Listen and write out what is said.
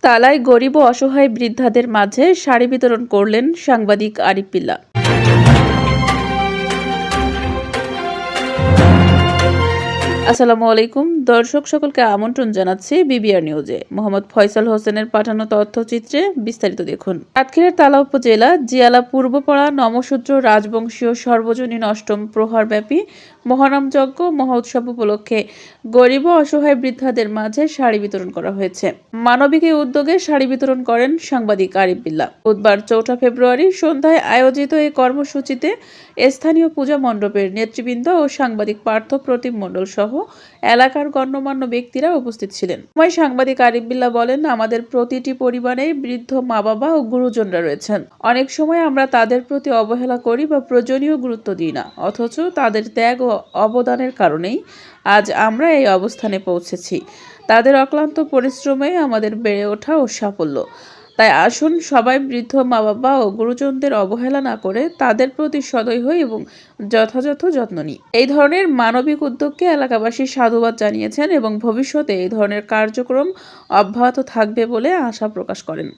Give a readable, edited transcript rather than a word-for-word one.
তালায় গরিব ও অসহায় বৃদ্ধাদের মাঝে শাড়ি বিতরণ করলেন সাংবাদিক আরিফ বিল্লাহ। আসসালামু আলাইকুম দর্শক, সকলকে আমন্ত্রণ জানাচ্ছি বিবিআর নিউজে। মোহাম্মদ ফয়সাল হোসেনের পাঠানো তথ্যচিত্রে বিস্তারিত দেখুন। সাতক্ষীরার তালা উপজেলা জিয়ালা পূর্বপাড়া নমশূদ্র রাজবংশীয় সর্বজনীন অষ্টম প্রহরব্যাপী মহানামযজ্ঞ মহোৎসব উপলক্ষে গরিব ও অসহায় বৃদ্ধাদের মাঝে শাড়ি বিতরণ করা হয়েছে। মানবিক এই উদ্যোগে শাড়ি বিতরণ করেন সাংবাদিক আরিফ বিল্লাহ। বুধবার 4 ফেব্রুয়ারি সন্ধ্যায় আয়োজিত এই কর্মসূচিতে স্থানীয় পূজা মণ্ডপের নেতৃবৃন্দ ও সাংবাদিক পার্থ প্রতিম মণ্ডল সহ এলাকার গণ্যমান্য ব্যক্তিরা উপস্থিত ছিলেন। সাংবাদিক আরিফ বিল্লাহ বলেন, আমাদের প্রতিটি পরিবারে বৃদ্ধ মা বাবা ও গুরুজনরা রয়েছেন। অনেক সময় আমরা তাদের প্রতি অবহেলা করি বা প্রয়োজনীয় গুরুত্ব দিই না, অথচ তাদের ত্যাগ ও অবদানের কারণেই আজ আমরা এই অবস্থানে পৌঁছেছি। তাদের অক্লান্ত পরিশ্রমে আমাদের বেড়ে ওঠা ও সাফল্য। তাই আসুন সবাই বৃদ্ধ মা বাবা ও গুরুজনদের অবহেলা না করে তাদের প্রতি সদয় হই এবং যথাযথ যত্ন নিই। এই ধরনের মানবিক উদ্যোগকে এলাকাবাসী সাধুবাদ জানিয়েছেন এবং ভবিষ্যতে এই ধরনের কার্যক্রম অব্যাহত থাকবে বলে আশা প্রকাশ করেন।